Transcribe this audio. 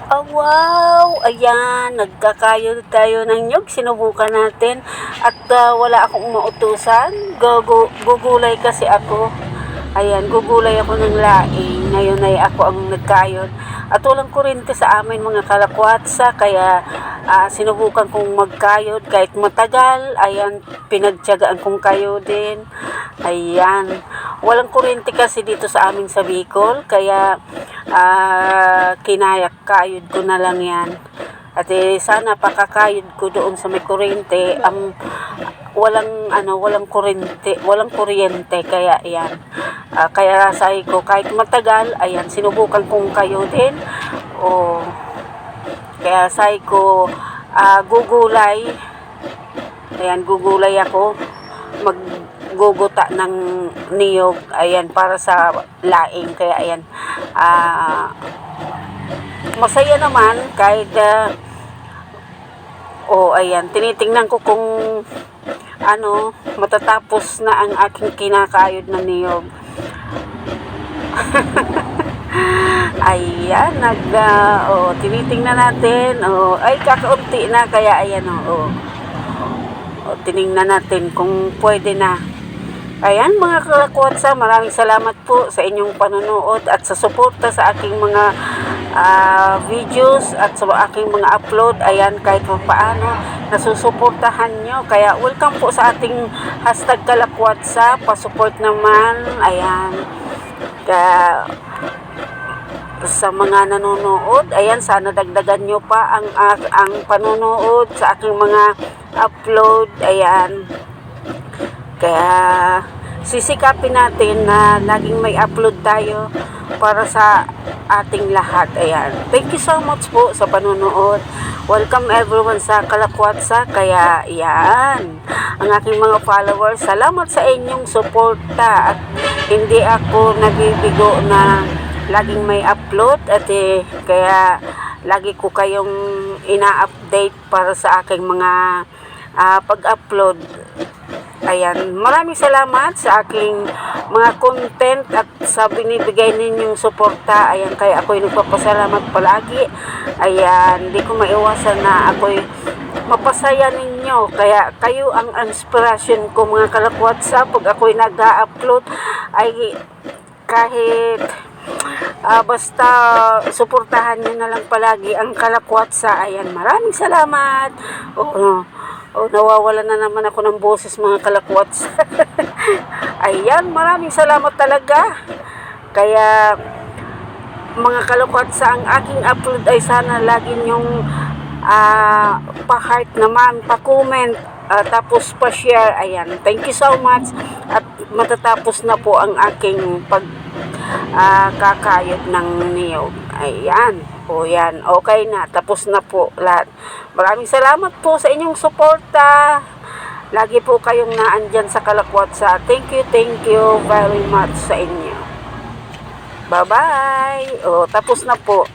Wow! Ayan, nagkakayo tayo ng nyug. Sinubukan natin. At wala akong mautusan. Gugulay kasi ako. Ayan, gugulay ako ng laing. Ngayon ay ako ang nagkayod. At walang kuryente sa amin mga kalakwatsa. Kaya sinubukan kong magkayod kahit matagal. Ayan, pinagtyagaan kong kayodin. Ayan. Walang kuryente kasi dito sa amin sa Bicol. Kaya kinayak kayod ko na lang yan. At sana pakakayod ko doon sa may kuryente. Walang kuryente kaya yan. Kaya sabi ko kahit matagal, ayan, sinubukan kong kayodin. Kaya sabi ko gugulay. Ayan, gugulay ako. Magguguta ng niyog. Ayan, para sa laing. Kaya ayan. Masaya naman kahit ayan, tinitingnan ko kung matatapos na ang aking kinakayod na niyog. Ayan, tinitingnan natin. Ay, kakaunti na, kaya ayan, tiningnan natin kung pwede na. Ayan mga kalakwatsa, maraming salamat po sa inyong panonood at sa suporta sa aking mga videos at sa aking mga upload. Ayan, kahit paano nasusuportahan nyo. Kaya welcome po sa ating hashtag kalakwatsa. Pasupport naman. Ayan. Kaya sa mga nanonood, ayan, sana dagdagan nyo pa ang panonood sa aking mga upload. Ayan. Kaya sisikapin natin na laging may upload tayo para sa ating lahat. Ayan. Thank you so much po sa panonood. Welcome everyone sa Kalakwatsa. Kaya yan, ang aking mga followers, salamat sa inyong suporta at hindi ako nabibigo na laging may upload at kaya lagi ko kayong ina-update para sa aking mga pag-upload. Ayan, maraming salamat sa aking mga content at sa binibigay ninyong suporta. Ayan, kaya ako'y nagpapasalamat palagi. Ayan, hindi ko maiwasan na ako'y mapasaya ninyo. Kaya kayo ang inspiration ko mga kalakwatsa. Pag ako'y nag-upload ay kahit basta suportahan nyo na lang palagi ang kalakwatsa. Ayan, maraming salamat. Nawawala na naman ako ng boses mga kalakwats. Ayan, maraming salamat talaga. Kaya mga kalakwats, ang aking upload ay sana lagi nyong pa-heart naman, pa-comment, tapos pa-share. Ayan, thank you so much. At matatapos na po ang aking kakayod ng niyog. Ayan. Yan, okay na, tapos na po lahat. Maraming salamat po sa inyong suporta. Lagi po kayong naandyan sa Kalakwatsa. Thank you very much sa inyo. Bye-bye. Tapos na po.